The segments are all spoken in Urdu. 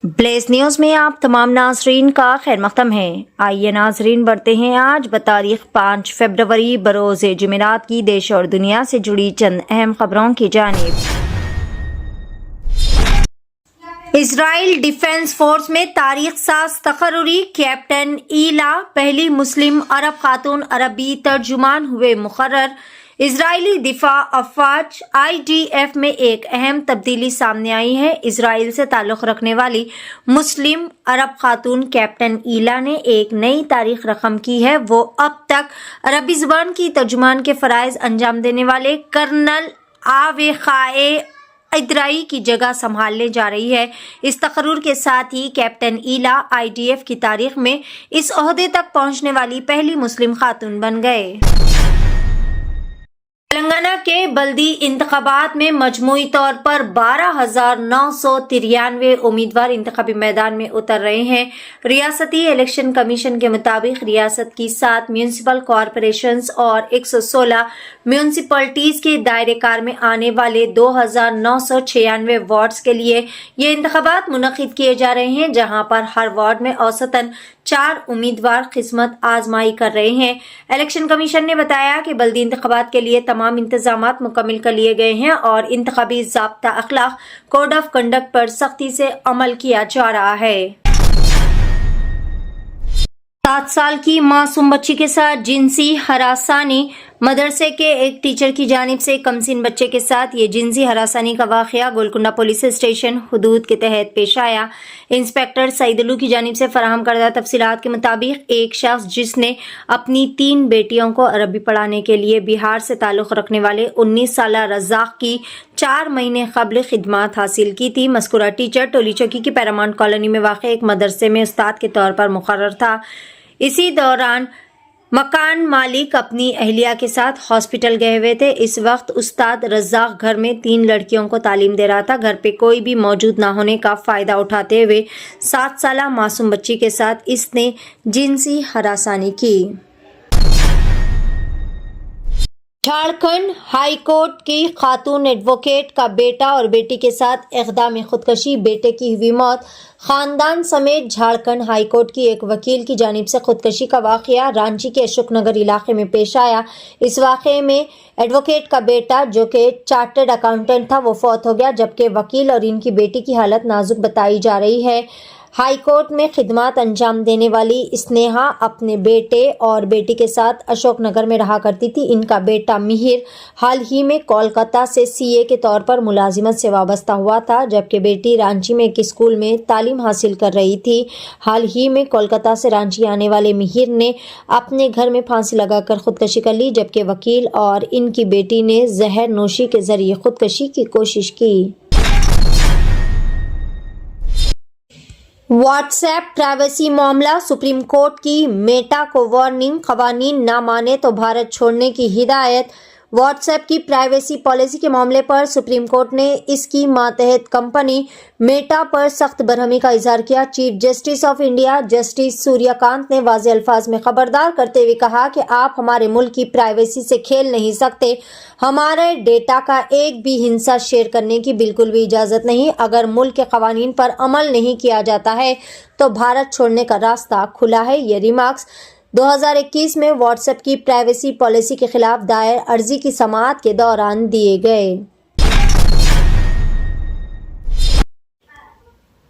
بلیز نیوز میں آپ تمام ناظرین کا خیر مقدم ہے۔ آئیے ناظرین بڑھتے ہیں آج بتاریخ 5 فروری بروز جمعرات کی دیش اور دنیا سے جڑی چند اہم خبروں کی جانب۔ اسرائیل ڈیفنس فورس میں تاریخ ساز تقرری کیپٹن ایلا پہلی مسلم عرب خاتون عربی ترجمان ہوئے مقرر۔ اسرائیلی دفاع افواج IDF میں ایک اہم تبدیلی سامنے آئی ہے۔ اسرائیل سے تعلق رکھنے والی مسلم عرب خاتون کیپٹن ایلا نے ایک نئی تاریخ رقم کی ہے۔ وہ اب تک عربی زبان کی ترجمان کے فرائض انجام دینے والے کرنل آویخائے ادرائی کی جگہ سنبھالنے جا رہی ہے۔ اس تقرر کے ساتھ ہی کیپٹن ایلا IDF کی تاریخ میں اس عہدے تک پہنچنے والی پہلی مسلم خاتون بن گئے۔ تلنگانہ کے بلدی انتخابات میں مجموعی طور پر 12,993 امیدوار انتخابی میدان میں اتر رہے ہیں۔ ریاستی الیکشن کمیشن کے مطابق ریاست کی 7 میونسپل کارپوریشنز اور 116 میونسپلٹیز کے دائرہ کار میں آنے والے 2,996 وارڈز کے لیے یہ انتخابات منعقد کیے جا رہے ہیں، جہاں پر ہر وارڈ میں اوسطاً 4 امیدوار قسمت آزمائی کر رہے ہیں۔ الیکشن کمیشن نے بتایا کہ بلدی انتخابات کے لیے تمام انتظامات مکمل کر لیے گئے ہیں اور انتخابی ضابطہ اخلاق کوڈ آف کنڈکٹ پر سختی سے عمل کیا جا رہا ہے۔ 7 سال کی معصوم بچی کے ساتھ جنسی ہراسانی۔ مدرسے کے ایک ٹیچر کی جانب سے کمسن بچے کے ساتھ یہ جنسی ہراسانی کا واقعہ گولکنڈہ پولیس اسٹیشن حدود کے تحت پیش آیا۔ انسپکٹر سعید علو کی جانب سے فراہم کردہ تفصیلات کے مطابق ایک شخص جس نے اپنی 3 بیٹیوں کو عربی پڑھانے کے لیے بہار سے تعلق رکھنے والے 19 سالہ رزاق کی 4 مہینے قبل خدمات حاصل کی تھی۔ مذکورہ ٹیچر ٹولی چوکی کی پیرامونٹ کالونی میں واقع ایک مدرسے میں استاد کے طور پر مقرر تھا۔ اسی دوران مکان مالک اپنی اہلیہ کے ساتھ ہاسپٹل گئے ہوئے تھے۔ اس وقت استاد رزاق گھر میں 3 لڑکیوں کو تعلیم دے رہا تھا۔ گھر پہ کوئی بھی موجود نہ ہونے کا فائدہ اٹھاتے ہوئے 7 سالہ معصوم بچی کے ساتھ اس نے جنسی ہراسانی کی۔ جھارکھنڈ ہائی کورٹ کی خاتون ایڈوکیٹ کا بیٹا اور بیٹی کے ساتھ اقدام خودکشی، بیٹے کی ہوئی موت۔ خاندان سمیت جھارکھنڈ ہائی کورٹ کی ایک وکیل کی جانب سے خودکشی کا واقعہ رانچی کے اشوک نگر علاقے میں پیش آیا۔ اس واقعے میں ایڈوکیٹ کا بیٹا جو کہ چارٹرڈ اکاؤنٹنٹ تھا وہ فوت ہو گیا، جبکہ وکیل اور ان کی بیٹی کی حالت نازک بتائی جا رہی ہے۔ ہائی کورٹ میں خدمات انجام دینے والی اسنیہا اپنے بیٹے اور بیٹی کے ساتھ اشوک نگر میں رہا کرتی تھی۔ ان کا بیٹا مہر حال ہی میں کولکاتہ سے CA کے طور پر ملازمت سے وابستہ ہوا تھا، جبکہ بیٹی رانچی میں ایک اسکول میں تعلیم حاصل کر رہی تھی۔ حال ہی میں کولکاتہ سے رانچی آنے والے مہر نے اپنے گھر میں پھانسی لگا کر خودکشی کر لی، جبکہ وکیل اور ان کی بیٹی نے زہر نوشی کے ذریعے خودکشی کی کوشش کی۔ واٹس ایپ پرائیویسی معاملہ، سپریم کورٹ کی میٹا کو وارننگ، قوانین نہ مانے تو بھارت چھوڑنے کی ہدایت۔ واٹس ایپ کی پرائیویسی پالیسی کے معاملے پر سپریم کورٹ نے اس کی ماتحت کمپنی میٹا پر سخت برہمی کا اظہار کیا۔ Chief justice of India justice Surya Kant نے واضح الفاظ میں خبردار کرتے ہوئے کہا کہ آپ ہمارے ملک کی پرائیویسی سے کھیل نہیں سکتے۔ ہمارے ڈیٹا کا ایک بھی ہندسہ شیئر کرنے کی بالکل بھی اجازت نہیں۔ اگر ملک کے قوانین پر عمل نہیں کیا جاتا ہے تو بھارت چھوڑنے کا راستہ کھلا ہے۔ یہ ریمارکس 2021 میں واٹس ایپ کی پرائیویسی پالیسی کے خلاف دائر عرضی کی سماعت کے دوران دیے گئے۔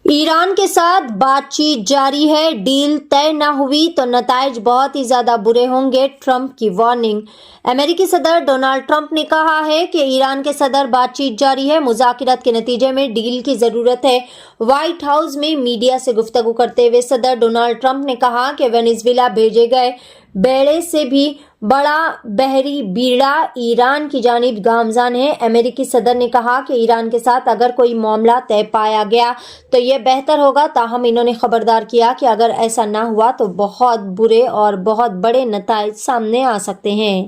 ایران کے ساتھ بات چیت جاری ہے، ڈیل طے نہ ہوئی تو نتائج بہت ہی زیادہ برے ہوں گے، ٹرمپ کی وارننگ۔ امریکی صدر ڈونلڈ ٹرمپ نے کہا ہے کہ ایران کے صدر بات چیت جاری ہے، مذاکرات کے نتیجے میں ڈیل کی ضرورت ہے۔ وائٹ ہاؤس میں میڈیا سے گفتگو کرتے ہوئے صدر ڈونلڈ ٹرمپ نے کہا کہ وینزویلا بھیجے گئے بیڑے سے بھی بڑا بحری بیڑا ایران کی جانب گامزن ہے۔ امریکی صدر نے کہا کہ ایران کے ساتھ اگر کوئی معاملہ طے پایا گیا تو یہ بہتر ہوگا، تاہم انہوں نے خبردار کیا کہ اگر ایسا نہ ہوا تو بہت برے اور بہت بڑے نتائج سامنے آ سکتے ہیں۔